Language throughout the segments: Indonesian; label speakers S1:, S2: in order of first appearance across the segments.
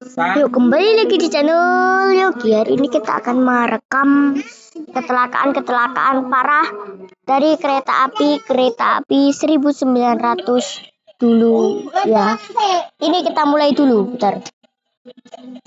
S1: Yuk kembali lagi di channel Yogi. Hari ini kita akan merekam kecelakaan parah dari kereta api 1900 dulu ya. Ini kita mulai dulu, bentar.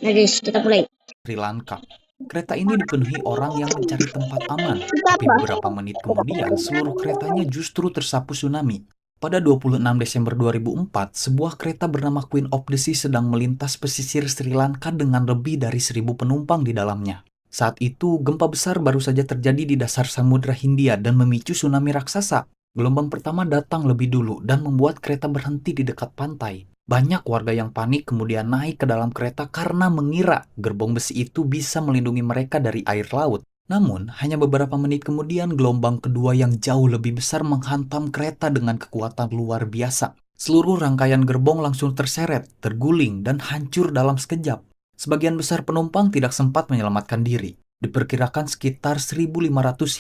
S1: Nah guys, kita mulai.
S2: Sri Lanka. Kereta ini dipenuhi orang yang mencari tempat aman, tapi beberapa menit kemudian seluruh keretanya justru tersapu tsunami. Pada 26 Desember 2004, sebuah kereta bernama Queen of the Sea sedang melintas pesisir Sri Lanka dengan lebih dari 1.000 penumpang di dalamnya. Saat itu, gempa besar baru saja terjadi di dasar Samudra Hindia dan memicu tsunami raksasa. Gelombang pertama datang lebih dulu dan membuat kereta berhenti di dekat pantai. Banyak warga yang panik kemudian naik ke dalam kereta karena mengira gerbong besi itu bisa melindungi mereka dari air laut. Namun, hanya beberapa menit kemudian gelombang kedua yang jauh lebih besar menghantam kereta dengan kekuatan luar biasa. Seluruh rangkaian gerbong langsung terseret, terguling, dan hancur dalam sekejap. Sebagian besar penumpang tidak sempat menyelamatkan diri. Diperkirakan sekitar 1.500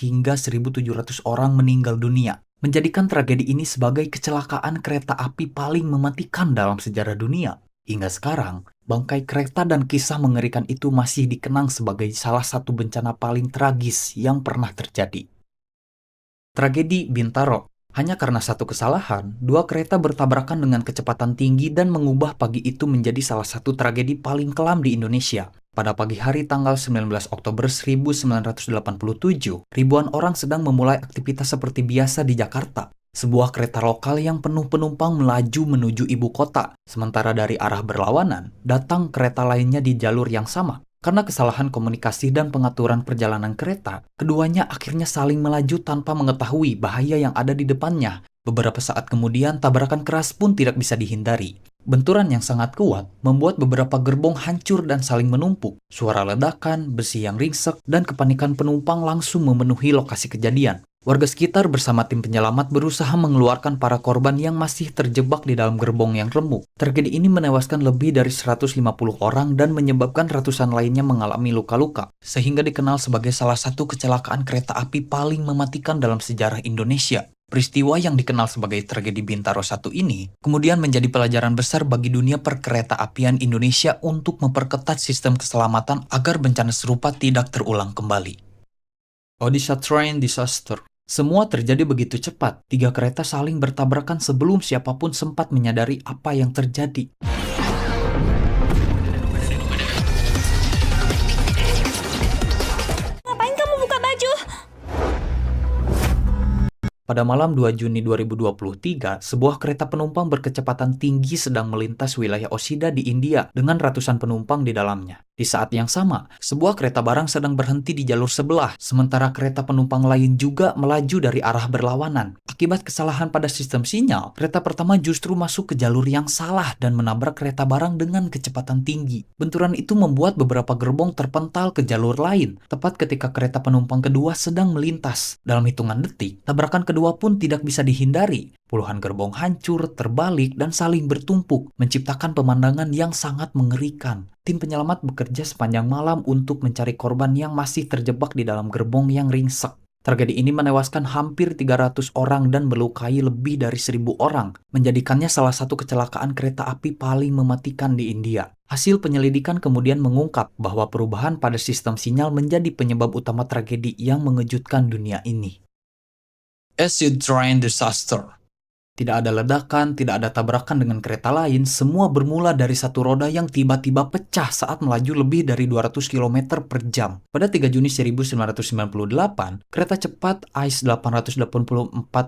S2: hingga 1.700 orang meninggal dunia, menjadikan tragedi ini sebagai kecelakaan kereta api paling mematikan dalam sejarah dunia. Hingga sekarang, bangkai kereta dan kisah mengerikan itu masih dikenang sebagai salah satu bencana paling tragis yang pernah terjadi. Tragedi Bintaro. Hanya karena satu kesalahan, dua kereta bertabrakan dengan kecepatan tinggi dan mengubah pagi itu menjadi salah satu tragedi paling kelam di Indonesia. Pada pagi hari tanggal 19 Oktober 1987, ribuan orang sedang memulai aktivitas seperti biasa di Jakarta. Sebuah kereta lokal yang penuh penumpang melaju menuju ibu kota, sementara dari arah berlawanan, datang kereta lainnya di jalur yang sama. Karena kesalahan komunikasi dan pengaturan perjalanan kereta, keduanya akhirnya saling melaju tanpa mengetahui bahaya yang ada di depannya. Beberapa saat kemudian, tabrakan keras pun tidak bisa dihindari. Benturan yang sangat kuat membuat beberapa gerbong hancur dan saling menumpuk. Suara ledakan, besi yang ringsek, dan kepanikan penumpang langsung memenuhi lokasi kejadian. Warga sekitar bersama tim penyelamat berusaha mengeluarkan para korban yang masih terjebak di dalam gerbong yang remuk. Tragedi ini menewaskan lebih dari 150 orang dan menyebabkan ratusan lainnya mengalami luka-luka, sehingga dikenal sebagai salah satu kecelakaan kereta api paling mematikan dalam sejarah Indonesia. Peristiwa yang dikenal sebagai tragedi Bintaro 1 ini kemudian menjadi pelajaran besar bagi dunia perkereta apian Indonesia untuk memperketat sistem keselamatan agar bencana serupa tidak terulang kembali. Odisha Train Disaster. Semua terjadi begitu cepat, 3 kereta saling bertabrakan sebelum siapapun sempat menyadari apa yang terjadi.
S3: Ngapain kamu buka baju?
S2: Pada malam 2 Juni 2023, sebuah kereta penumpang berkecepatan tinggi sedang melintas wilayah Oshida di India dengan ratusan penumpang di dalamnya. Di saat yang sama, sebuah kereta barang sedang berhenti di jalur sebelah, sementara kereta penumpang lain juga melaju dari arah berlawanan. Akibat kesalahan pada sistem sinyal, kereta pertama justru masuk ke jalur yang salah dan menabrak kereta barang dengan kecepatan tinggi. Benturan itu membuat beberapa gerbong terpental ke jalur lain, tepat ketika kereta penumpang kedua sedang melintas. Dalam hitungan detik, tabrakan kedua pun tidak bisa dihindari. Puluhan gerbong hancur, terbalik, dan saling bertumpuk, menciptakan pemandangan yang sangat mengerikan. Tim penyelamat bekerja sepanjang malam untuk mencari korban yang masih terjebak di dalam gerbong yang ringsek. Tragedi ini menewaskan hampir 300 orang dan melukai lebih dari 1.000 orang, menjadikannya salah satu kecelakaan kereta api paling mematikan di India. Hasil penyelidikan kemudian mengungkap bahwa perubahan pada sistem sinyal menjadi penyebab utama tragedi yang mengejutkan dunia ini. Acid Train Disaster. Tidak ada ledakan, tidak ada tabrakan dengan kereta lain, semua bermula dari satu roda yang tiba-tiba pecah saat melaju lebih dari 200 km per jam. Pada 3 Juni 1998, kereta cepat ICE 884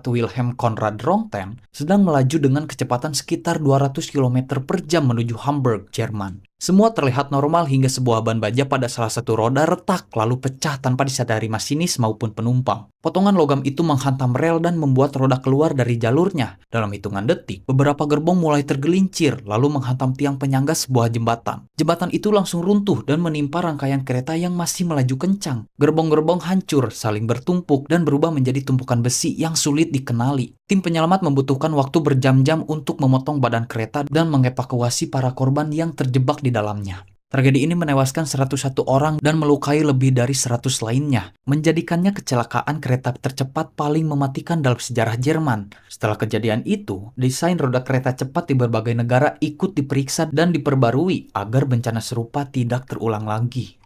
S2: Wilhelm Conrad Röntgen sedang melaju dengan kecepatan sekitar 200 km per jam menuju Hamburg, Jerman. Semua terlihat normal hingga sebuah ban baja pada salah satu roda retak lalu pecah tanpa disadari masinis maupun penumpang. Potongan logam itu menghantam rel dan membuat roda keluar dari jalurnya. Dalam hitungan detik, beberapa gerbong mulai tergelincir lalu menghantam tiang penyangga sebuah jembatan. Jembatan itu langsung runtuh dan menimpa rangkaian kereta yang masih melaju kencang. Gerbong-gerbong hancur, saling bertumpuk, dan berubah menjadi tumpukan besi yang sulit dikenali. Tim penyelamat membutuhkan waktu berjam-jam untuk memotong badan kereta dan mengevakuasi para korban yang terjebak di dalamnya. Tragedi ini menewaskan 101 orang dan melukai lebih dari 100 lainnya, menjadikannya kecelakaan kereta tercepat paling mematikan dalam sejarah Jerman. Setelah kejadian itu, desain roda kereta cepat di berbagai negara ikut diperiksa dan diperbarui agar bencana serupa tidak terulang lagi.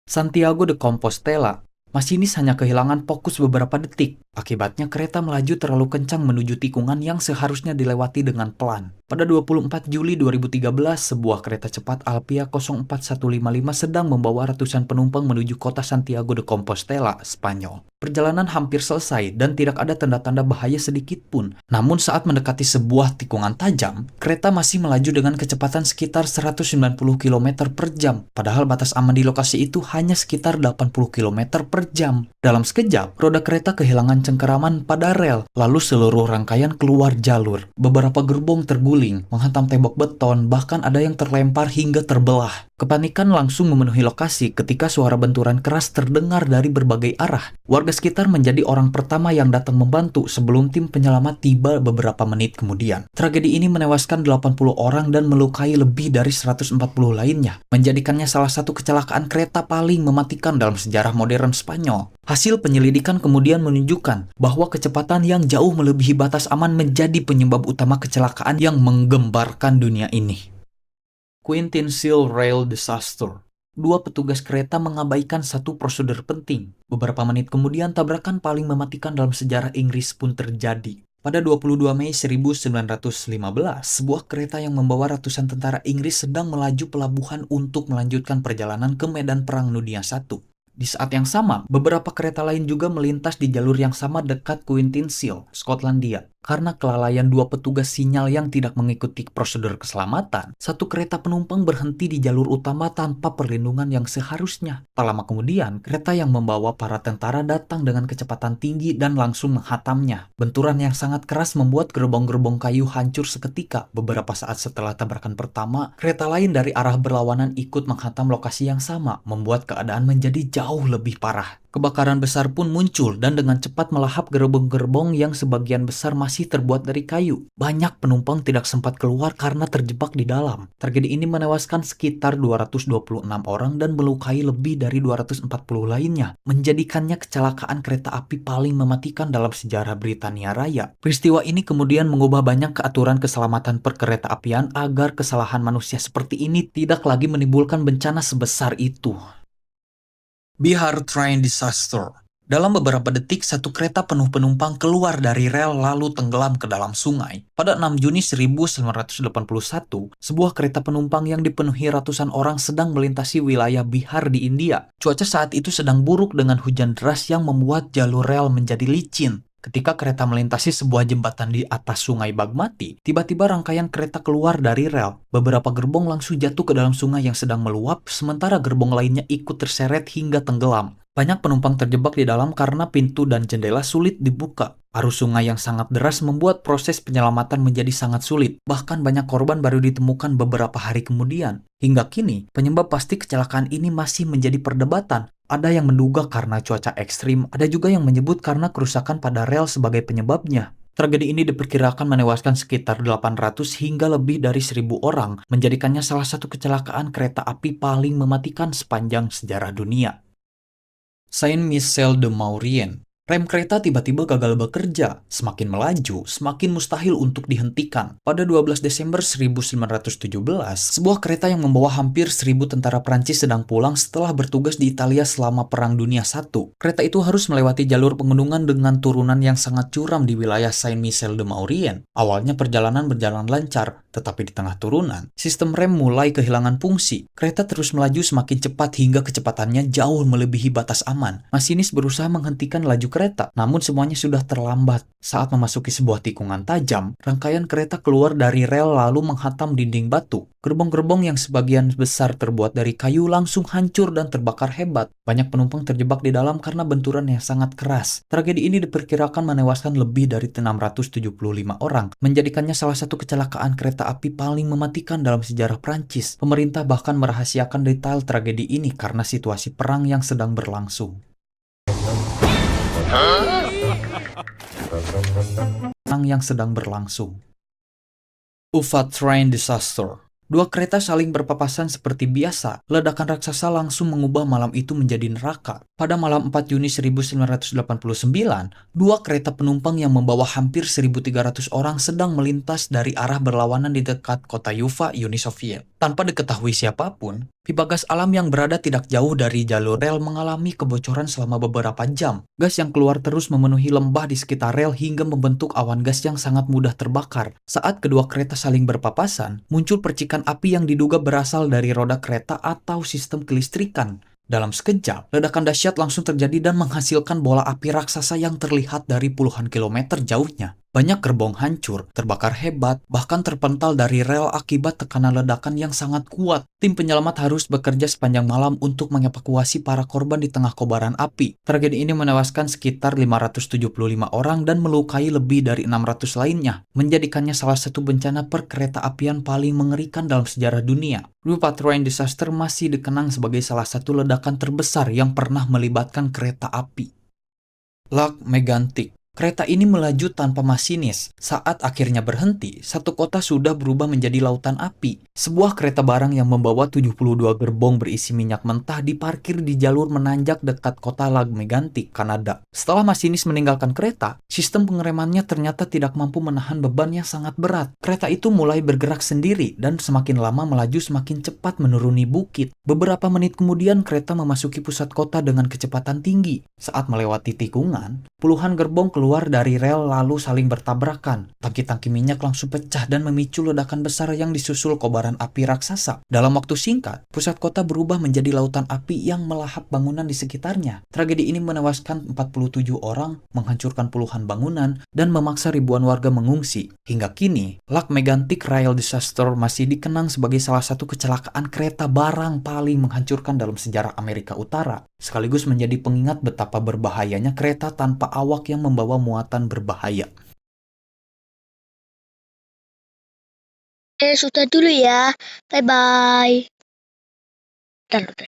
S2: Santiago de Compostela, masinis hanya kehilangan fokus beberapa detik. Akibatnya kereta melaju terlalu kencang menuju tikungan yang seharusnya dilewati dengan pelan. Pada 24 Juli 2013, sebuah kereta cepat Alpia 04155 sedang membawa ratusan penumpang menuju kota Santiago de Compostela, Spanyol. Perjalanan hampir selesai dan tidak ada tanda-tanda bahaya sedikit pun. Namun saat mendekati sebuah tikungan tajam, kereta masih melaju dengan kecepatan sekitar 190 km per jam. Padahal batas aman di lokasi itu hanya sekitar 80 km per jam. Dalam sekejap, roda kereta kehilangan cengkeraman pada rel, lalu seluruh rangkaian keluar jalur. Beberapa gerbong terguling, menghantam tembok beton, bahkan ada yang terlempar hingga terbelah. Kepanikan langsung memenuhi lokasi ketika suara benturan keras terdengar dari berbagai arah. Warga sekitar menjadi orang pertama yang datang membantu sebelum tim penyelamat tiba beberapa menit kemudian. Tragedi ini menewaskan 80 orang dan melukai lebih dari 140 lainnya, menjadikannya salah satu kecelakaan kereta paling mematikan dalam sejarah modern Spanyol. Hasil penyelidikan kemudian menunjukkan bahwa kecepatan yang jauh melebihi batas aman menjadi penyebab utama kecelakaan yang menggembarkan dunia ini. Quintin-Seal Rail Disaster. Dua petugas kereta mengabaikan satu prosedur penting. Beberapa menit kemudian, tabrakan paling mematikan dalam sejarah Inggris pun terjadi. Pada 22 Mei 1915, sebuah kereta yang membawa ratusan tentara Inggris sedang melaju pelabuhan untuk melanjutkan perjalanan ke medan Perang Dunia I. Di saat yang sama, beberapa kereta lain juga melintas di jalur yang sama dekat Quintin-Seal, Skotlandia. Karena kelalaian dua petugas sinyal yang tidak mengikuti prosedur keselamatan, satu kereta penumpang berhenti di jalur utama tanpa perlindungan yang seharusnya. Tak lama kemudian, kereta yang membawa para tentara datang dengan kecepatan tinggi dan langsung menghantamnya. Benturan yang sangat keras membuat gerbong-gerbong kayu hancur seketika. Beberapa saat setelah tabrakan pertama, kereta lain dari arah berlawanan ikut menghantam lokasi yang sama, membuat keadaan menjadi jauh lebih parah. Kebakaran besar pun muncul dan dengan cepat melahap gerbong-gerbong yang sebagian besar masih terbuat dari kayu. Banyak penumpang tidak sempat keluar karena terjebak di dalam. Tragedi ini menewaskan sekitar 226 orang dan melukai lebih dari 240 lainnya, menjadikannya kecelakaan kereta api paling mematikan dalam sejarah Britania Raya. Peristiwa ini kemudian mengubah banyak keaturan keselamatan perkereta apian agar kesalahan manusia seperti ini tidak lagi menimbulkan bencana sebesar itu. Bihar Train Disaster. Dalam beberapa detik, satu kereta penuh penumpang keluar dari rel lalu tenggelam ke dalam sungai. Pada 6 Juni 1981, sebuah kereta penumpang yang dipenuhi ratusan orang sedang melintasi wilayah Bihar di India. Cuaca saat itu sedang buruk dengan hujan deras yang membuat jalur rel menjadi licin. Ketika kereta melintasi sebuah jembatan di atas sungai Bagmati, tiba-tiba rangkaian kereta keluar dari rel. Beberapa gerbong langsung jatuh ke dalam sungai yang sedang meluap, sementara gerbong lainnya ikut terseret hingga tenggelam. Banyak penumpang terjebak di dalam karena pintu dan jendela sulit dibuka. Arus sungai yang sangat deras membuat proses penyelamatan menjadi sangat sulit. Bahkan banyak korban baru ditemukan beberapa hari kemudian. Hingga kini, penyebab pasti kecelakaan ini masih menjadi perdebatan. Ada yang menduga karena cuaca ekstrim, ada juga yang menyebut karena kerusakan pada rel sebagai penyebabnya. Tragedi ini diperkirakan menewaskan sekitar 800 hingga lebih dari 1.000 orang, menjadikannya salah satu kecelakaan kereta api paling mematikan sepanjang sejarah dunia. Saint-Michel de Maurienne. Rem kereta tiba-tiba gagal bekerja. Semakin melaju, semakin mustahil untuk dihentikan. Pada 12 Desember 1917, sebuah kereta yang membawa hampir 1.000 tentara Prancis sedang pulang setelah bertugas di Italia selama Perang Dunia I. Kereta itu harus melewati jalur pegunungan dengan turunan yang sangat curam di wilayah Saint-Michel de Maurienne. Awalnya perjalanan berjalan lancar, tetapi di tengah turunan, sistem rem mulai kehilangan fungsi. Kereta terus melaju semakin cepat hingga kecepatannya jauh melebihi batas aman. Masinis berusaha menghentikan laju kereta, namun semuanya sudah terlambat. Saat memasuki sebuah tikungan tajam, rangkaian kereta keluar dari rel lalu menghantam dinding batu. Gerbong-gerbong yang sebagian besar terbuat dari kayu langsung hancur dan terbakar hebat. Banyak penumpang terjebak di dalam karena benturan yang sangat keras. Tragedi ini diperkirakan menewaskan lebih dari 675 orang, menjadikannya salah satu kecelakaan kereta api paling mematikan dalam sejarah Prancis. Pemerintah bahkan merahasiakan detail tragedi ini karena situasi perang yang sedang berlangsung. Perang yang sedang berlangsung. Ufa Train Disaster. Dua kereta saling berpapasan seperti biasa. Ledakan raksasa langsung mengubah malam itu menjadi neraka. Pada malam 4 Juni 1989, dua kereta penumpang yang membawa hampir 1.300 orang sedang melintas dari arah berlawanan di dekat kota Yuva, Uni Soviet. Tanpa diketahui siapapun, pipa gas alam yang berada tidak jauh dari jalur rel mengalami kebocoran selama beberapa jam. Gas yang keluar terus memenuhi lembah di sekitar rel hingga membentuk awan gas yang sangat mudah terbakar. Saat kedua kereta saling berpapasan, muncul percikan api yang diduga berasal dari roda kereta atau sistem kelistrikan. Dalam sekejap, ledakan dahsyat langsung terjadi dan menghasilkan bola api raksasa yang terlihat dari puluhan kilometer jauhnya. Banyak gerbong hancur, terbakar hebat, bahkan terpental dari rel akibat tekanan ledakan yang sangat kuat. Tim penyelamat harus bekerja sepanjang malam untuk mengevakuasi para korban di tengah kobaran api. Tragedi ini menewaskan sekitar 575 orang dan melukai lebih dari 600 lainnya, menjadikannya salah satu bencana perkereta apian paling mengerikan dalam sejarah dunia. Rupa Train Disaster masih dikenang sebagai salah satu ledakan terbesar yang pernah melibatkan kereta api. Lac Megantic. Kereta ini melaju tanpa masinis. Saat akhirnya berhenti, satu kota sudah berubah menjadi lautan api. Sebuah kereta barang yang membawa 72 gerbong berisi minyak mentah diparkir di jalur menanjak dekat kota Lac Megantic, Kanada. Setelah masinis meninggalkan kereta, sistem pengeremannya ternyata tidak mampu menahan beban yang sangat berat. Kereta itu mulai bergerak sendiri dan semakin lama melaju semakin cepat menuruni bukit. Beberapa menit kemudian kereta memasuki pusat kota dengan kecepatan tinggi. Saat melewati tikungan, puluhan gerbong keluar dari rel lalu saling bertabrakan. Tangki-tangki minyak langsung pecah dan memicu ledakan besar yang disusul kobaran api raksasa. Dalam waktu singkat, pusat kota berubah menjadi lautan api yang melahap bangunan di sekitarnya. Tragedi ini menewaskan 47 orang, menghancurkan puluhan bangunan, dan memaksa ribuan warga mengungsi. Hingga kini, Lac Megantic Rail Disaster masih dikenang sebagai salah satu kecelakaan kereta barang paling menghancurkan dalam sejarah Amerika Utara, sekaligus menjadi pengingat betapa berbahayanya kereta tanpa awak yang membawa muatan berbahaya.
S1: Sudah dulu ya. Bye-bye. Bentar, bentar.